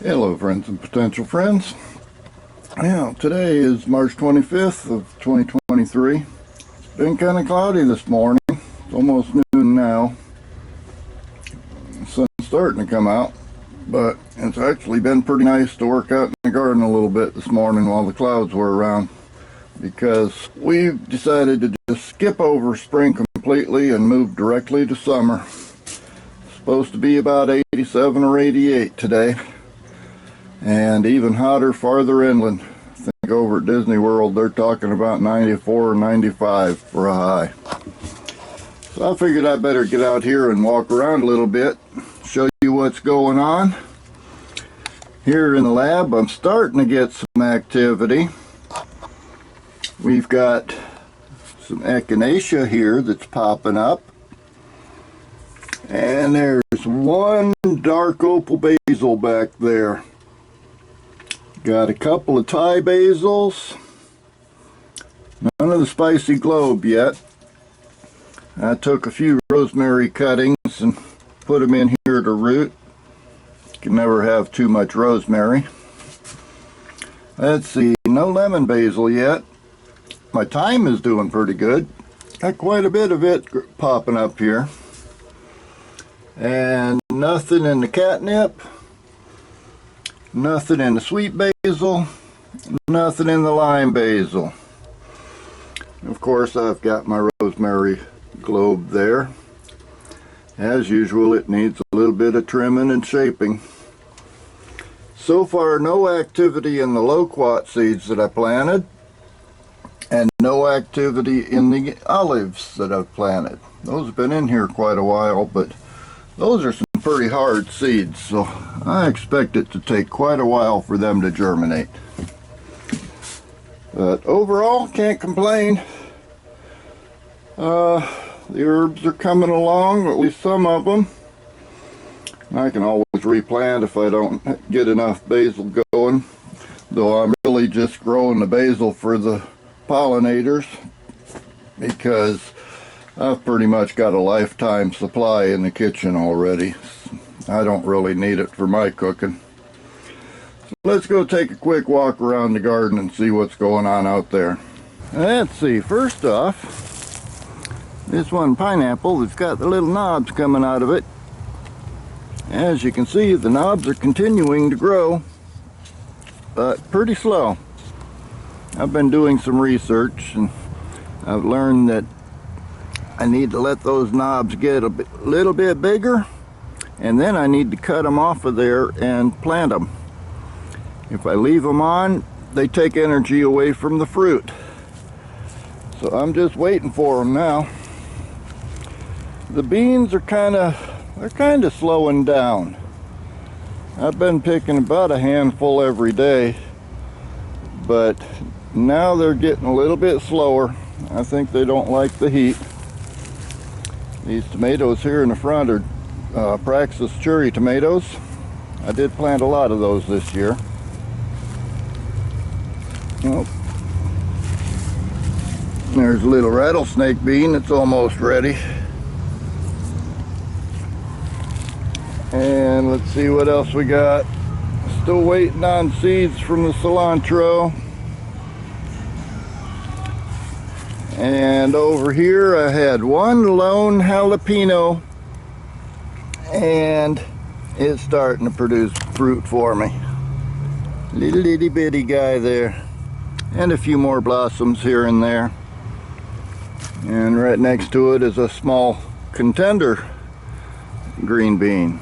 Hello friends and potential friends. Now today is March 25th of 2023. It's been kind of cloudy this morning. It's almost noon now. The sun's starting to come out, but it's actually been pretty nice to work out in the garden a little bit this morning while the clouds were around, because we've decided to just skip over spring completely and move directly to summer. It's supposed to be about 87 or 88 today. And even hotter farther inland. I think over at Disney World they're talking about 94 or 95 for a high. So I figured I'd better get out here and walk around a little bit, show you what's going on. Here in the lab I'm starting to get some activity. We've got some echinacea here that's popping up. And there's one dark opal basil back there. Got a couple of Thai basils. None of the spicy globe yet. I took a few rosemary cuttings and put them in here to root. You can never have too much rosemary. Let's see, no lemon basil yet. My thyme is doing pretty good. Got quite a bit of it popping up here. And nothing in the catnip. Nothing in the sweet basil, nothing in the lime basil. Of course, I've got my rosemary globe there. As usual, it needs a little bit of trimming and shaping. So far, no activity in the loquat seeds that I planted, and no activity in the olives that I've planted. Those have been in here quite a while, but those are some pretty hard seeds, so I expect it to take quite a while for them to germinate. But overall, can't complain. The herbs are coming along, at least some of them. I can always replant if I don't get enough basil going, though I'm really just growing the basil for the pollinators, because I've pretty much got a lifetime supply in the kitchen already. I don't really need it for my cooking. So let's go take a quick walk around the garden and see what's going on out there. Let's see, first off, this one pineapple that's got the little knobs coming out of it. As you can see, the knobs are continuing to grow, but pretty slow. I've been doing some research and I've learned that I need to let those knobs get a little bit bigger, and then I need to cut them off of there and plant them. If I leave them on, they take energy away from the fruit. So I'm just waiting for them now. The beans are kind of slowing down. I've been picking about a handful every day, but now they're getting a little bit slower. I think they don't like the heat. These tomatoes here in the front are Praxis cherry tomatoes. I did plant a lot of those this year. Oh. There's a little rattlesnake bean that's almost ready. And let's see what else we got. Still waiting on seeds from the cilantro. And over here I had one lone jalapeno, and it's starting to produce fruit for me. Little itty bitty guy there, and a few more blossoms here and there. And right next to it is a small contender green bean.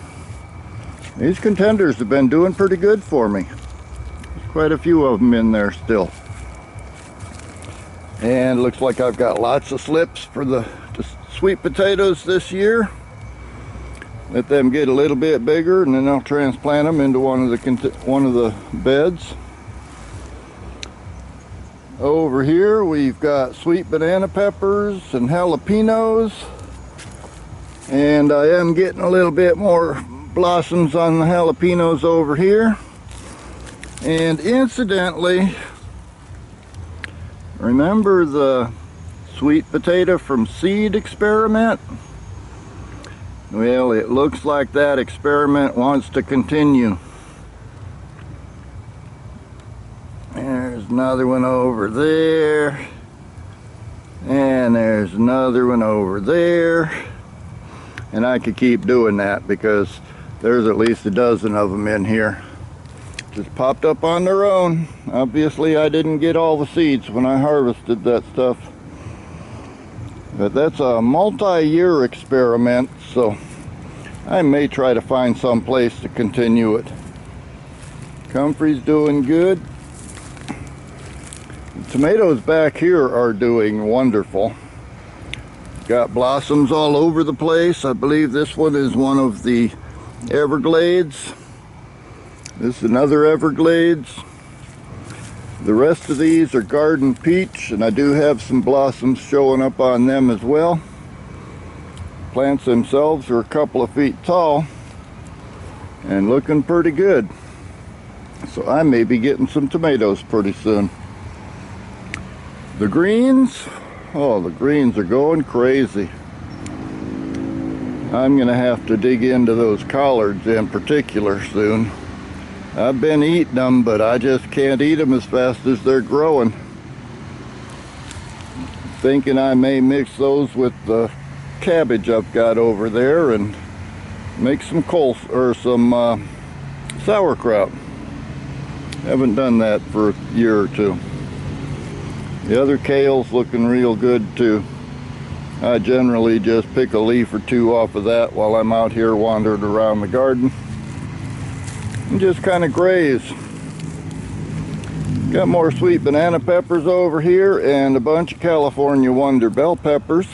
These contenders have been doing pretty good for me. There's quite a few of them in there still. And it looks like I've got lots of slips for the sweet potatoes this year. Let them get a little bit bigger, and then I'll transplant them into one of the beds. Over here we've got sweet banana peppers and jalapenos, and I am getting a little bit more blossoms on the jalapenos over here. And incidentally, remember the sweet potato from seed experiment? Well, it looks like that experiment wants to continue. another one over there. And there's another one over there. And I could keep doing that because there's at least a dozen of them in here. Just popped up on their own. Obviously I didn't get all the seeds when I harvested that stuff. But that's a multi-year experiment, so I may try to find some place to continue it. Comfrey's doing good. The tomatoes back here are doing wonderful. Got blossoms all over the place. I believe this one is one of the Everglades. This is another Everglades. The rest of these are garden peach, and I do have some blossoms showing up on them as well. Plants themselves are a couple of feet tall and looking pretty good. So I may be getting some tomatoes pretty soon. The greens, oh, the greens are going crazy. I'm gonna have to dig into those collards in particular soon. I've been eating them, but I just can't eat them as fast as they're growing. Thinking I may mix those with the cabbage I've got over there and make some sauerkraut. Haven't done that for a year or two. The other kale's looking real good too. I generally just pick a leaf or two off of that while I'm out here wandering around the garden. And just kind of graze. Got more sweet banana peppers over here and a bunch of California Wonder bell peppers.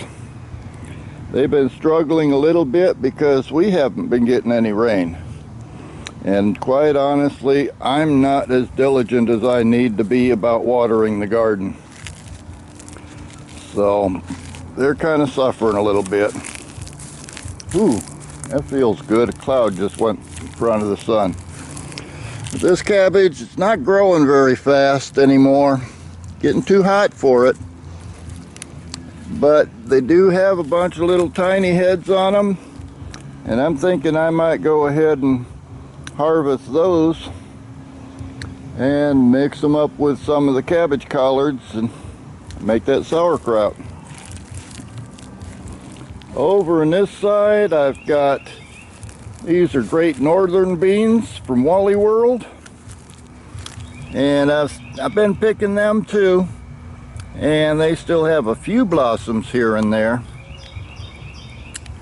They've been struggling a little bit because we haven't been getting any rain. And quite honestly, I'm not as diligent as I need to be about watering the garden. So they're kind of suffering a little bit. Ooh, that feels good. A cloud just went in front of the sun. This cabbage, it's not growing very fast anymore. Getting too hot for it. But they do have a bunch of little tiny heads on them. And I'm thinking I might go ahead and harvest those and mix them up with some of the cabbage collards and make that sauerkraut. Over on this side, I've got, these are Great Northern beans from Wally World, and I've been picking them too, and they still have a few blossoms here and there,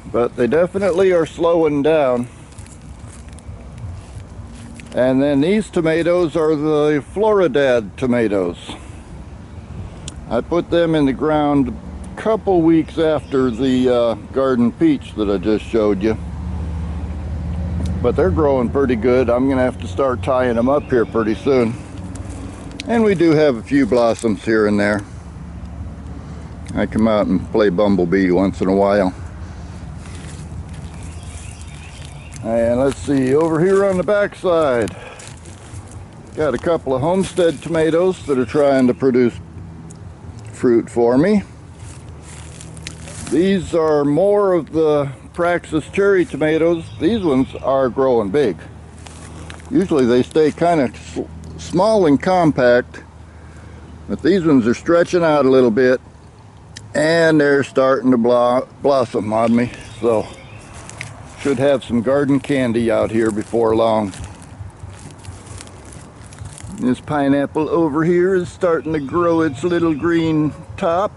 but they definitely are slowing down. And then these tomatoes are the Floridad tomatoes. I put them in the ground a couple weeks after the garden peach that I just showed you. But they're growing pretty good. I'm gonna have to start tying them up here pretty soon. And we do have a few blossoms here and there. I come out and play bumblebee once in a while. And let's see, over here on the back side, got a couple of Homestead tomatoes that are trying to produce fruit for me. These are more of the Praxis cherry tomatoes. These ones are growing big. Usually they stay kind of small and compact, but these ones are stretching out a little bit and they're starting to blossom on me. So should have some garden candy out here before long. This pineapple over here is starting to grow its little green top.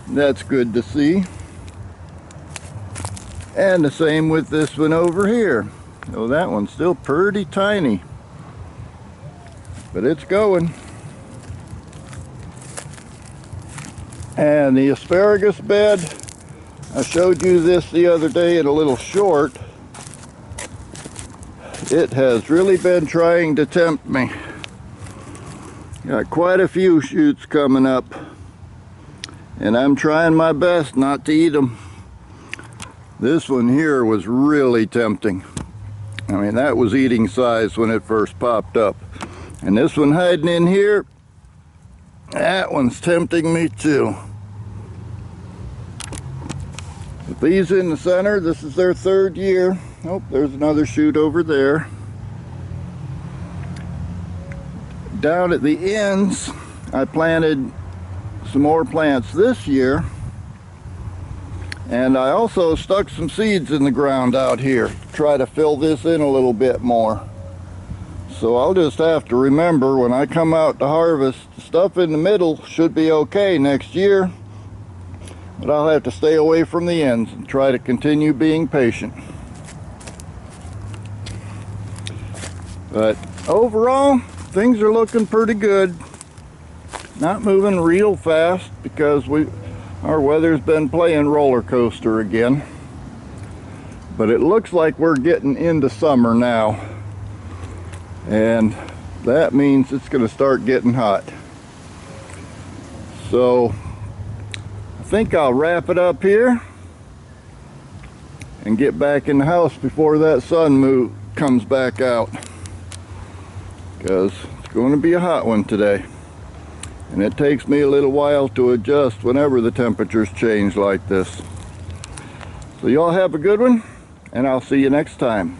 That's good to see. And the same with this one over here. Oh, that one's still pretty tiny, but it's going. And the asparagus bed, I showed you this the other day in a little short. It has really been trying to tempt me. Got quite a few shoots coming up, and I'm trying my best not to eat them. This one here was really tempting. I mean, that was eating size when it first popped up. And this one hiding in here, that one's tempting me too. But these in the center, this is their third year. Oh, there's another shoot over there. Down at the ends, I planted some more plants this year, and I also stuck some seeds in the ground out here to try to fill this in a little bit more. So I'll just have to remember when I come out to harvest, the stuff in the middle should be okay next year, but I'll have to stay away from the ends and try to continue being patient. But overall, things are looking pretty good. Not moving real fast because our weather's been playing roller coaster again. But it looks like we're getting into summer now. And that means it's going to start getting hot. So I think I'll wrap it up here and get back in the house before that sun comes back out, because it's going to be a hot one today, and it takes me a little while to adjust whenever the temperatures change like this. So y'all have a good one, and I'll see you next time.